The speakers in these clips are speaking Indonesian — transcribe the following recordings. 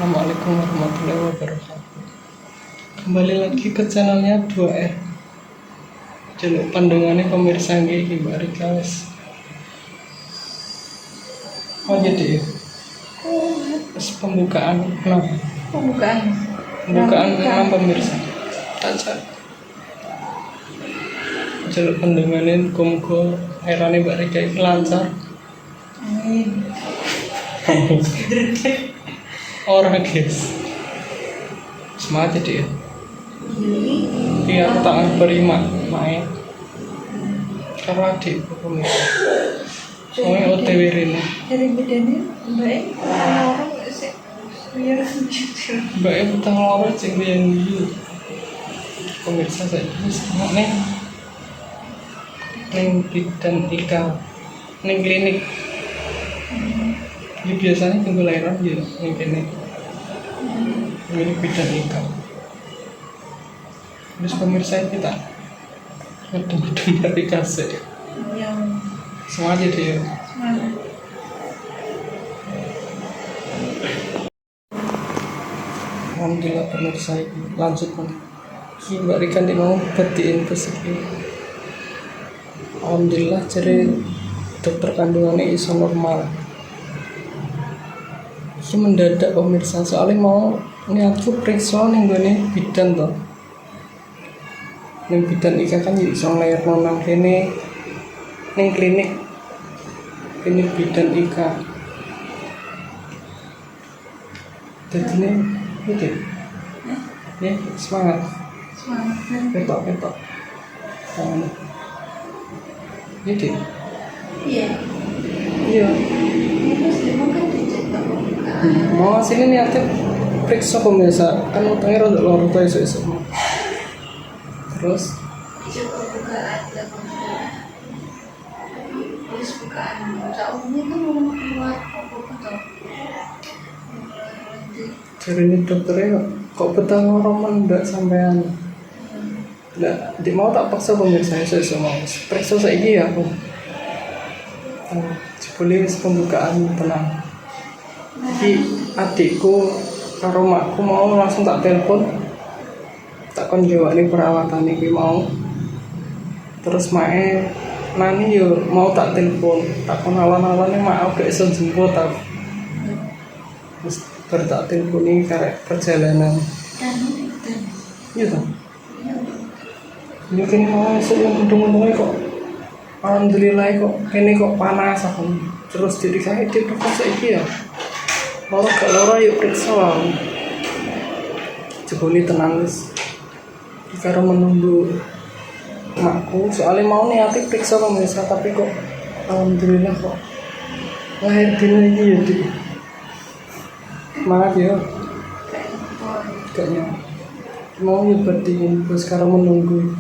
Assalamualaikum warahmatullahi wabarakatuh. Kembali lagi ke channelnya 2R. Jaluk pandangannya pemirsa nggih Mbak Rika wis. Oh jadi wis pembukaan Pembukaan 6 pemirsa. Aja. Jaluk pandangannya muga-muga airane Mbak Rika iki lancar. Amin. Orang guys. Semangat ya. Iya, tak beri main. Kalau adik pemirsa. Soalnya OTW ini. Dari bedanya baik orang sih biar Mbaknya petang loro cek yang dulu. Pemirsa saya semangat nih. Neng bidan Ika, neng klinik. Ini biasanya tunggu lahiran ya, neng klinik. Klinik bidan Ika. Terus pemirsa kita ngedem-ngedem dari kasih. yang Semangat ya dia. semangat. Alhamdulillah pemirsa lanjut nih. Mbak Rika di mau bertiin persegi. Alhamdulillah jadi dokter kandungannya iso normal. Ini mendadak pemirsa soalnya mau niatku periksa nih gue nih bidan toh. Nih bidan Ika kan jadi iso lahir nang kene nih klinik bidan Ika. Jadi nih itu ya semangat petok tangan itu Iya. iya Terus dimakan dicek pembukaan. mau sini niatnya periksa pemirsa kan utangnya rada loro tuh esok terus Cek pembukaan dan terus bukaan. Umumnya kan orang keluar atau jadi ini dokternya kok betah orang mendak sampean nggak di mau tak paksa pemirsa esok mau periksa saiki ya aku boleh pembukaan tenang. Jadi adikku karo makku mau langsung tak telepon, tak kon jawab nih perawatan ini mau. Terus mae nani yo mau tak telepon, tak kon awan-awan nih mak gak iso jemput tak. Terus baru tak telepon nih karek perjalanan. dan Iya toh. Yo kene mau esuk yang untung-untungnya kok. Alhamdulillah kok ini kok panas aku. Terus jadi kayak di dokter saiki ya. Loro gak loro yuk periksa wae. Jebule tenang wis. Karo menunggu makku soalnya mau niati periksa pemirsa tapi kok alhamdulillah kok lahir dini ini ya di semangat ya kayaknya mau nyebatin terus sekarang menunggu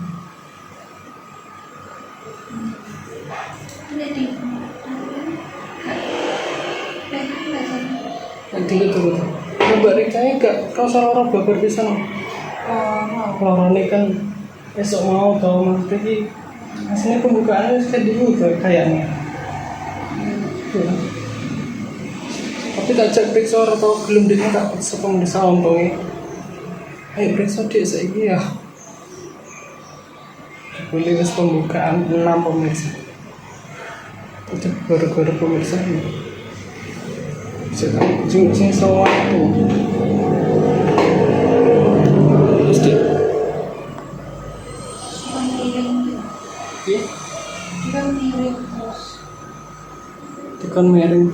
nanti itu betul Mbak Rika ini gak kau salah orang babar pisan lorone kan besok mau tau mas tapi aslinya pembukaannya sudah dulu kayaknya ya. Tapi tak cek periksa atau belum dia tak periksa pemirsa untungnya ayo periksa dia saiki ya boleh wis pembukaan 6 pemirsa itu baru-baru pemirsa ini sekarang sing waktu pasti tekan miring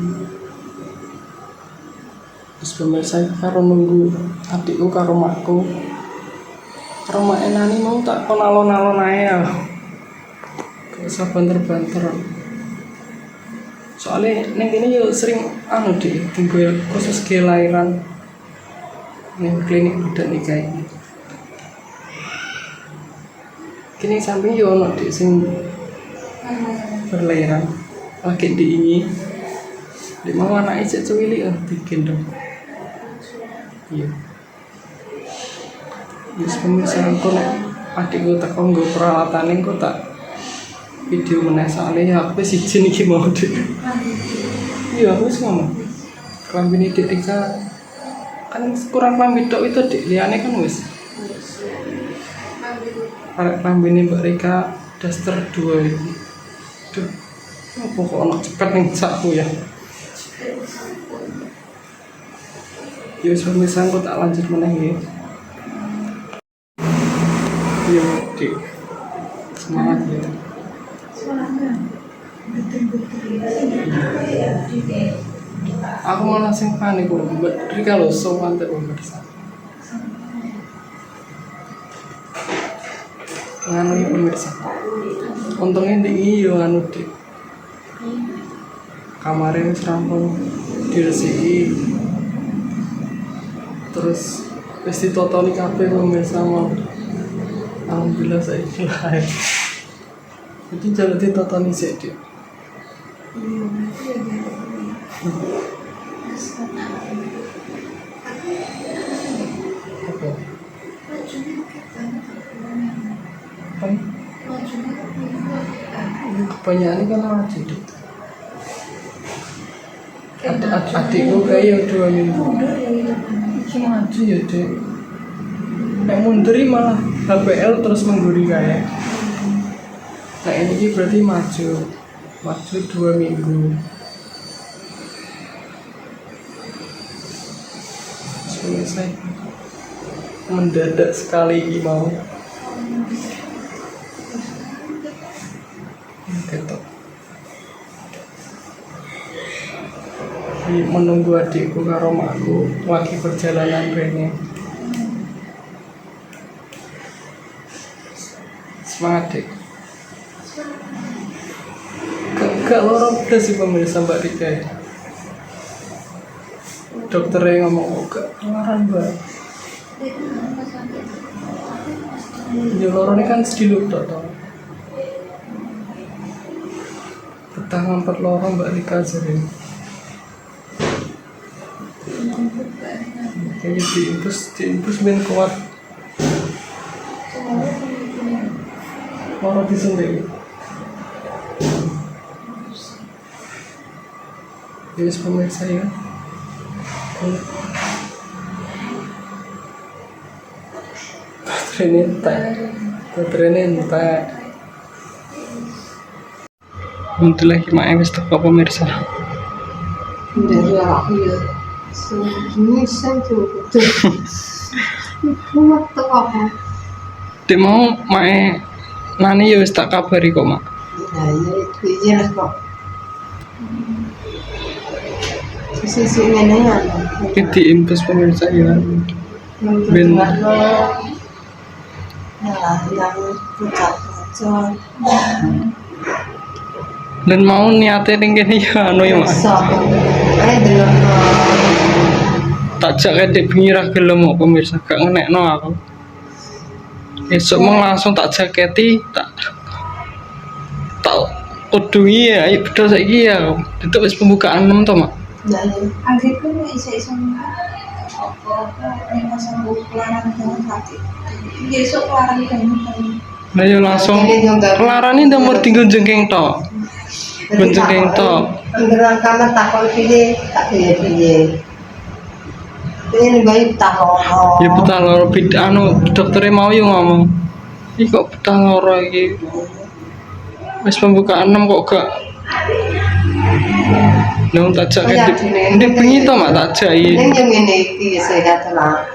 terus pemirsa karo nunggu adikku karo makku karo mak enani mau tak kon alon-alon ae ya gak usah banter-banter soalnya neng ini yo sering di tinggal khusus kelahiran neng klinik bidan Ika ini kini samping yo ono di sing berlahiran lagi diingi di mau anak ijek cuwili digendong iya terus pemirsa aku nek adikku tak nggo peralatan engko tak video meneh soalnya HP siji niki mau deh iya aku wis ngomong kelamin Dik Rika Kan kurang klambi tok itu dik, liyane kan wis. Arek klambine Mbak Rika daster 2 iki. Duh. Apa kok ana cepet ning sakku ya. Ya wis pemirsa aku tak lanjut meneh ya. Yo dik. Semangat ya. Aku malah sing panik kok Mbak Rika lho sowan tak pemirsa. Nganu ya pemirsa. Untungnya tinggi yo nganu dik. Kamarnya wis rampung diresiki. Terus wis ditotoni kabeh pemirsa mau. Alhamdulillah saiki lah. Itu jalan ditotoni sik dik. Apa? Kan kebanyakan kan maju dik. Adikku kayak 2 minggu. Iki maju ya dik. Nek munduri malah HPL terus mengguri kayak. Nah ini berarti maju 2 minggu. Selesai. Mendadak sekali ini mau. Gitu. Menunggu adikku karo makku lagi perjalanan rene. Semangat dik. Gak lorong udah sih pemirsa Mbak Rika. Dokternya ngomong gak kelaran mbak. Ya lorongnya kan sediluk tok. Betah ngampet lorong Mbak Rika sering. Kayaknya diimpus ben kuat. Lorong disuntik. Jadi pemirsa ya. Baterainya entek. Alhamdulillah hikmahnya wis teko pemirsa. Dari aku ya. Ini sentuh betul. Cuma tuh apa? Dek mau mae nani ya wis tak kabari kok mak. Nah ini itu jelas kok. Sisi ini ya. Iki diimpus pemirsa ya. Ben yang pucat. dan mau niate ning kene ya anu ya mak. Belum. Tak jak dek bengi ra gelem kok pemirsa gak ngenekno aku. Esok mau langsung tak jaketi tak udungi ya ayo bedol saiki ya. Itu wis pembukaan 6 to mak. Nah, Adikku iso-iso nek masang keluaran dengan hati. Besok keluaran dengan Nah yo langsung kelarane ndamur tinggal jengking tok. Jengking tok. Anggaran kamar takon pilih tak pilih. Ini baik takon. Ya betah loro anu dokternya mau yo ngomong. Iki kok betah loro iki. Wis pembukaan 6 kok gak. Nang tak jak ndek bengi to mak tak jaki. Ning yang ngene iki sehat lah.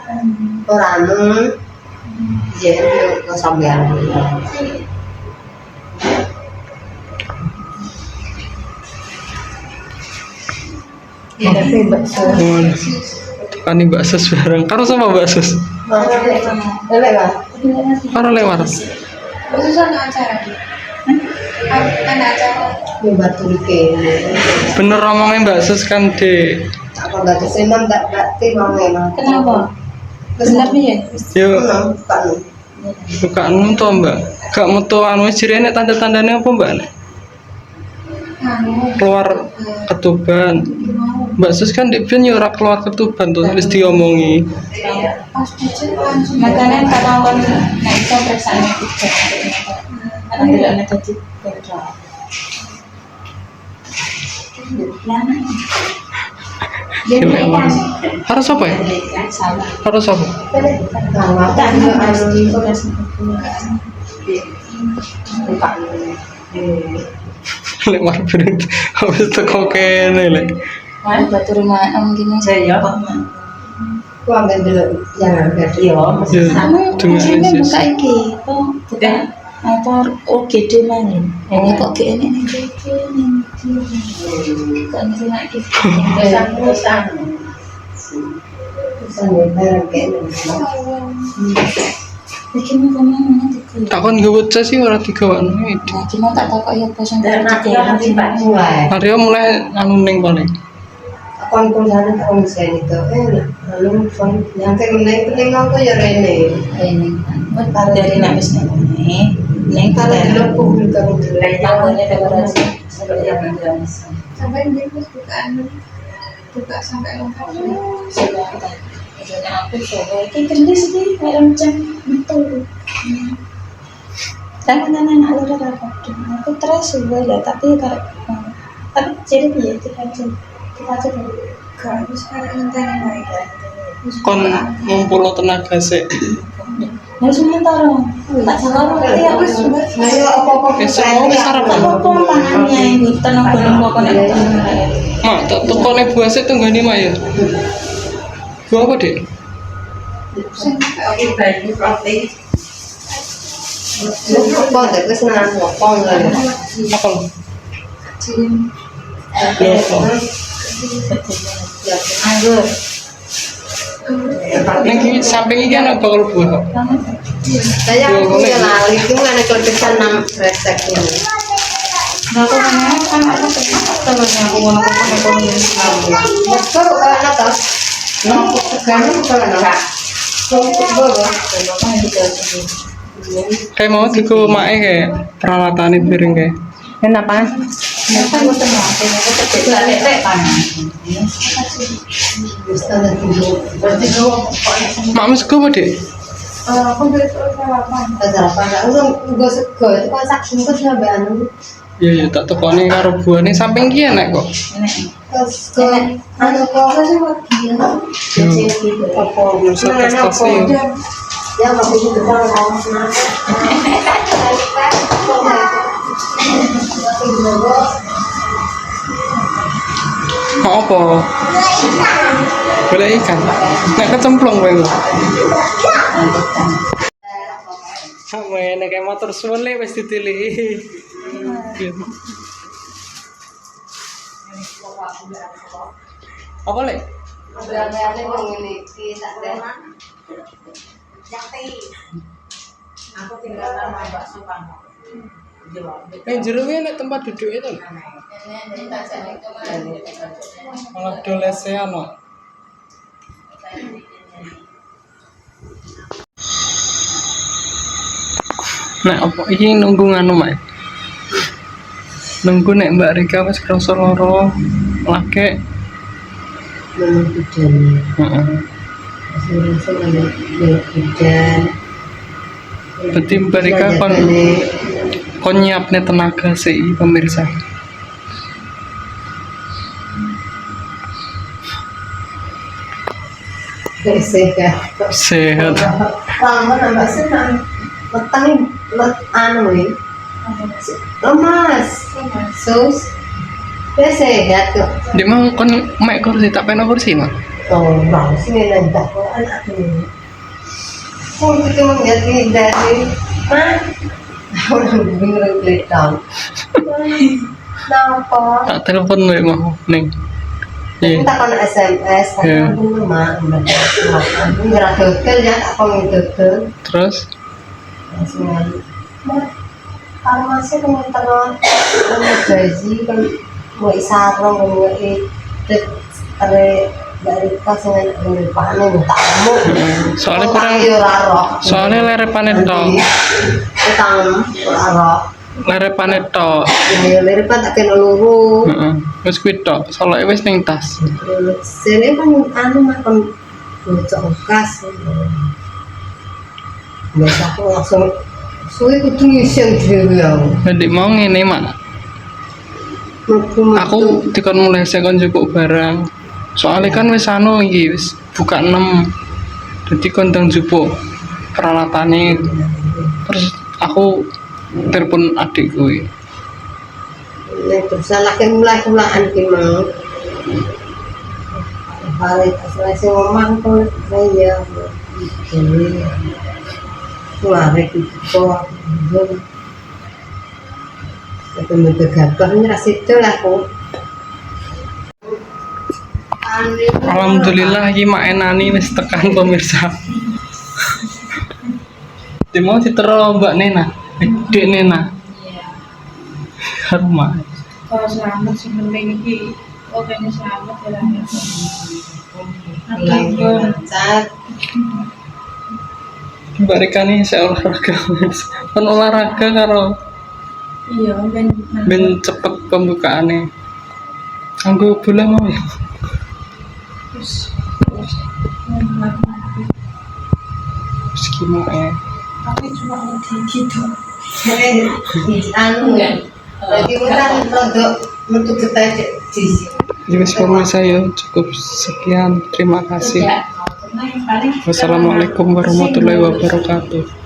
Ora anu. Jadi kok sampean. Ya tapi bakso. Kan bakso bareng. Karo sama bakso. Elek lah. Karo lewat. khusus acara ada acara Ini batu dikene. Bener omongnya Mbak Sus kan dek. Apa batu senam tak berarti mau memang. kenapa benar nih ya Yo Kan. bukan tuh Mbak. Gak metu anu jirene tanda-tandanya apa Mbak? Keluar ketuban. Mbak Sus kan dek ben yo ora keluar ketuban tuh wis diomongi. pas dicek langsung makanya ketahuan nah itu periksaan juga karena tidak ada cedera Gimana Mas? Harus apa ya? Salah. Harus apa? Tak harus dikodas. Lek marbit habis teko kene lek. Mana batu rumah gini Saya aku ambil dulu yang harga dia masih Ya, kamu dengan maksudnya Yesus. buka iki oh buka apa OGD mana ini kok kayak ini kok ini lagi pesan barang kayak bikin apa mana nanti ke Takon gue bocah sih ora digawakno itu. nah gimana tak tahu kok ya bosan mulai Mario mulai anu ning paling. kon sana tak bisa itu lalu kon yang penting aku ya rene ini buat dari nabis nih neng kalau kalau dulu aku belum dari tangannya dekorasi seperti yang bilang sampai dia buka sampai lengkap sudah jadi aku coba ini kerja sih kayak macam betul dan anak-anak udah dapat aku terus juga tapi jadi dia kita aja harus ada intan yang baik Kon ngumpul tenaga sik. harus sementara tak salah berarti aku sudah ayo apa-apa Besok mau sarapan. apa tangannya ibu tenang belum mau konek Mak, tak tekone buase tunggane mak ya. Gua apa, Dek? aku bagi protein apa deh wis nang ngopong lho Apa lo? cium anggur Ning iki samping iki ana bakal buah kok. saya aku ya lali itu kan kelebihan 6 resek ini nggak kok kan aku kalau aku mau konek betul ana to no tegane kalau enggak Kayak mau diku mae kayak peralatan piring kayak. kenapa kenapa gue tenang aku terbiasa lek panas berarti Mak mes gua apa, Dek? aku beli sarapan sarapan aku sego itu kok sak bungkus sampai anu Iya ya tak tekone karo buahne samping ki enak kok. terus ke anu kok apa Bisa prestasi. ya nggak bisa kita Mau apa? Boleh ikan. Nek kecemplung kowe lho. Sampe nek kayak motor suwun le wis ditilih. Apa le? aku tinggal nama bakso pangkok Jero kuwi nek tempat duduk itu. Malah dolese ono. Nek apa iki nunggu nganu Mak? Nunggu nek Mbak Rika wis krasa lara lagi. hujan Heeh. langsung hujan Berarti Mbak Rika kon nyiapne tenaga sih pemirsa. Sehat. lama nambah senang letang anu lemas sus dia sehat kok Dia mau kon mek kursi tak pena kursi Mak. oh bang sih nendak kok anak ini kok itu menjadi dari mah orang bingung kelihatan kenapa Tak telepon mek mau ning. kita Iya. kon SMS Iya. kan aku mah aku ngerak hotel ya tak kon hotel Terus langsung farmasi teman-teman gaji kan mau isarong mau dari pasangan dari panen tamu soalnya kurang soalnya lerepane tok. utang raro Lerepane tok. ya dari pan tak kena luru Heeh. Wis kuwi tok, soloke wis ning tas. sini kan anu makan bocok kas biasa aku langsung suwe kudu ngisi dhewe ya Jadi mau ngene Mak. Aku dikon mulai sekon cukup barang. Soalnya kan wis anu iki wis buka 6. Jadi kondang jupuk peralatannya. Terus aku telepon adikku. Nek salah kan mulai kulaan ki mau. Hari selesai ngomong tuh saya jadi keluar itu aku minta gambarnya situ lah aku. Alhamdulillah iki mak enani wis tekan pemirsa. Di mau ditero Mbak Nena, Dek Nena. Rumah. Kalau selamat sih penting iki. Oh kayaknya selamat ya lah. Lancar. Mbak Rika nih saya olahraga. Kan olahraga karo Iya, ben cepet pembukaannya. Anggo bola mau ya. terus Terus gimana ya? tapi cuma gitu. Anu ya. Jadi orang produk untuk kita di Jadi pemirsa ya cukup sekian. Terima kasih. Ya, nah yang paling Wassalamualaikum warahmatullahi wabarakatuh.